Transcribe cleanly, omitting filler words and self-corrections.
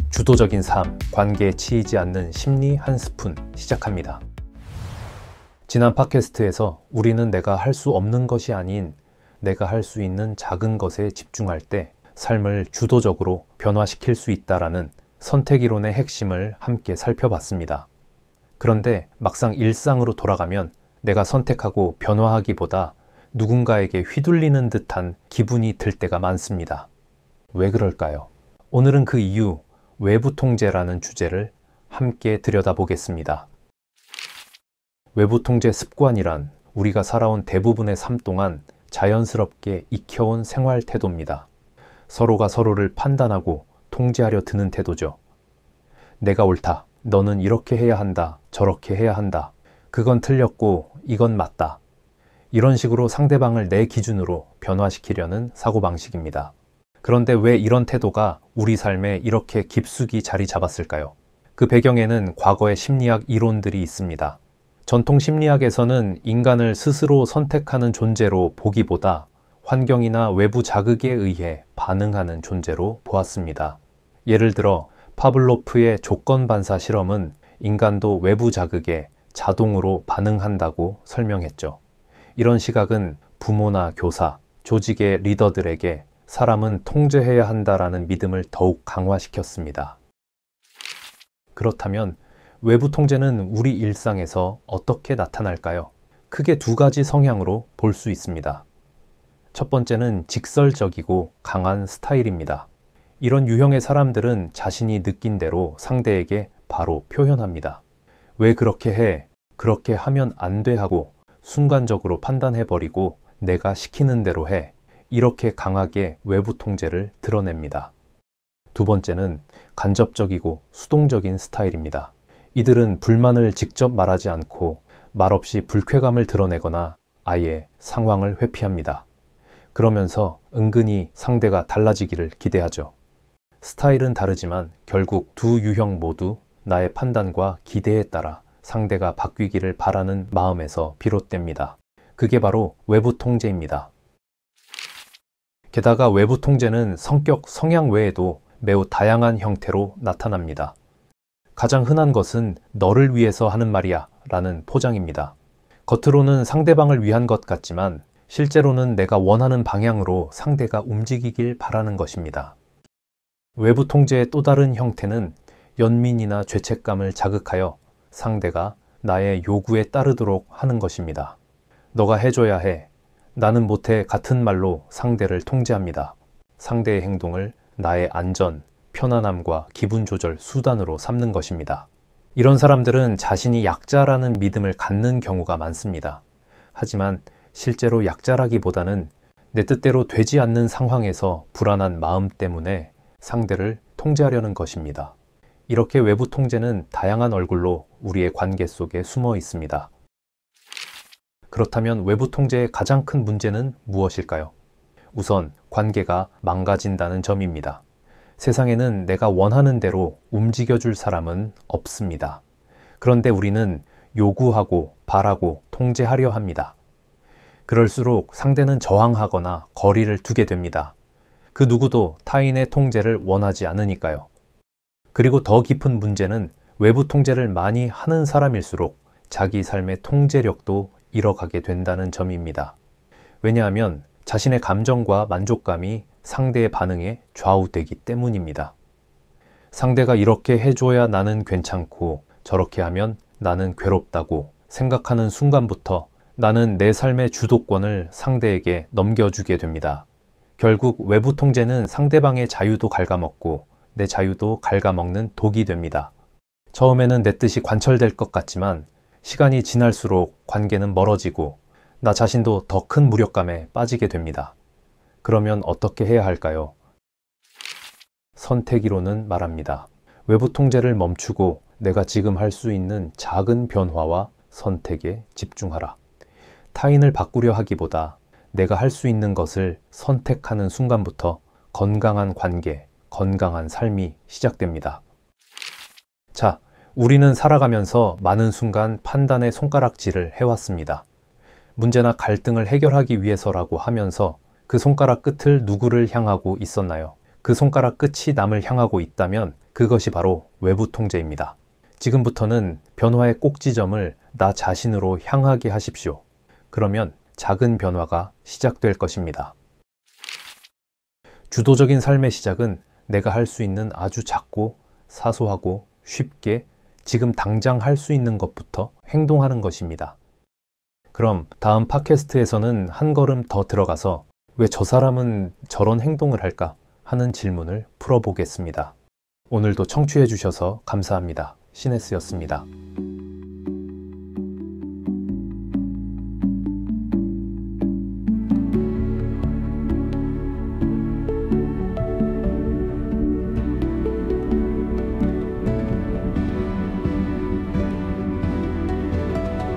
주도적인 삶, 관계에 치이지 않는 심리 한 스푼 시작합니다. 지난 팟캐스트에서 우리는 내가 할 수 없는 것이 아닌 내가 할 수 있는 작은 것에 집중할 때 삶을 주도적으로 변화시킬 수 있다라는 선택이론의 핵심을 함께 살펴봤습니다. 그런데 막상 일상으로 돌아가면 내가 선택하고 변화하기보다 누군가에게 휘둘리는 듯한 기분이 들 때가 많습니다. 왜 그럴까요? 오늘은 그 이유, 외부 통제라는 주제를 함께 들여다보겠습니다. 외부 통제 습관이란 우리가 살아온 대부분의 삶 동안 자연스럽게 익혀온 생활 태도입니다. 서로가 서로를 판단하고 통제하려 드는 태도죠. 내가 옳다. 너는 이렇게 해야 한다. 저렇게 해야 한다. 그건 틀렸고 이건 맞다. 이런 식으로 상대방을 내 기준으로 변화시키려는 사고방식입니다. 그런데 왜 이런 태도가 우리 삶에 이렇게 깊숙이 자리 잡았을까요? 그 배경에는 과거의 심리학 이론들이 있습니다. 전통 심리학에서는 인간을 스스로 선택하는 존재로 보기보다 환경이나 외부 자극에 의해 반응하는 존재로 보았습니다. 예를 들어 파블로프의 조건반사 실험은 인간도 외부 자극에 자동으로 반응한다고 설명했죠. 이런 시각은 부모나 교사, 조직의 리더들에게 사람은 통제해야 한다라는 믿음을 더욱 강화시켰습니다. 그렇다면 외부 통제는 우리 일상에서 어떻게 나타날까요? 크게 두 가지 성향으로 볼 수 있습니다. 첫 번째는 직설적이고 강한 스타일입니다. 이런 유형의 사람들은 자신이 느낀 대로 상대에게 바로 표현합니다. 왜 그렇게 해? 그렇게 하면 안 돼 하고 순간적으로 판단해버리고 내가 시키는 대로 해. 이렇게 강하게 외부 통제를 드러냅니다. 두 번째는 간접적이고 수동적인 스타일입니다. 이들은 불만을 직접 말하지 않고 말없이 불쾌감을 드러내거나 아예 상황을 회피합니다. 그러면서 은근히 상대가 달라지기를 기대하죠. 스타일은 다르지만 결국 두 유형 모두 나의 판단과 기대에 따라 상대가 바뀌기를 바라는 마음에서 비롯됩니다. 그게 바로 외부 통제입니다. 게다가 외부 통제는 성격, 성향 외에도 매우 다양한 형태로 나타납니다. 가장 흔한 것은 너를 위해서 하는 말이야 라는 포장입니다. 겉으로는 상대방을 위한 것 같지만 실제로는 내가 원하는 방향으로 상대가 움직이길 바라는 것입니다. 외부 통제의 또 다른 형태는 연민이나 죄책감을 자극하여 상대가 나의 요구에 따르도록 하는 것입니다. 너가 해줘야 해. 나는 못해 같은 말로 상대를 통제합니다. 상대의 행동을 나의 안전, 편안함과 기분 조절 수단으로 삼는 것입니다. 이런 사람들은 자신이 약자라는 믿음을 갖는 경우가 많습니다. 하지만 실제로 약자라기보다는 내 뜻대로 되지 않는 상황에서 불안한 마음 때문에 상대를 통제하려는 것입니다. 이렇게 외부 통제는 다양한 얼굴로 우리의 관계 속에 숨어 있습니다. 그렇다면 외부 통제의 가장 큰 문제는 무엇일까요? 우선 관계가 망가진다는 점입니다. 세상에는 내가 원하는 대로 움직여줄 사람은 없습니다. 그런데 우리는 요구하고 바라고 통제하려 합니다. 그럴수록 상대는 저항하거나 거리를 두게 됩니다. 그 누구도 타인의 통제를 원하지 않으니까요. 그리고 더 깊은 문제는 외부 통제를 많이 하는 사람일수록 자기 삶의 통제력도 잃어가게 된다는 점입니다. 왜냐하면 자신의 감정과 만족감이 상대의 반응에 좌우되기 때문입니다. 상대가 이렇게 해줘야 나는 괜찮고 저렇게 하면 나는 괴롭다고 생각하는 순간부터 나는 내 삶의 주도권을 상대에게 넘겨주게 됩니다. 결국 외부 통제는 상대방의 자유도 갉아먹고 내 자유도 갉아먹는 독이 됩니다. 처음에는 내 뜻이 관철될 것 같지만 시간이 지날수록 관계는 멀어지고 나 자신도 더 큰 무력감에 빠지게 됩니다. 그러면 어떻게 해야 할까요? 선택이론은 말합니다. 외부 통제를 멈추고 내가 지금 할 수 있는 작은 변화와 선택에 집중하라. 타인을 바꾸려 하기보다 내가 할 수 있는 것을 선택하는 순간부터 건강한 관계, 건강한 삶이 시작됩니다. 자, 우리는 살아가면서 많은 순간 판단의 손가락질을 해왔습니다. 문제나 갈등을 해결하기 위해서라고 하면서 그 손가락 끝을 누구를 향하고 있었나요? 그 손가락 끝이 남을 향하고 있다면 그것이 바로 외부 통제입니다. 지금부터는 변화의 꼭지점을 나 자신으로 향하게 하십시오. 그러면 작은 변화가 시작될 것입니다. 주도적인 삶의 시작은 내가 할 수 있는 아주 작고 사소하고 쉽게 지금 당장 할 수 있는 것부터 행동하는 것입니다. 그럼 다음 팟캐스트에서는 한 걸음 더 들어가서 왜 저 사람은 저런 행동을 할까 하는 질문을 풀어보겠습니다. 오늘도 청취해 주셔서 감사합니다. 시네스였습니다.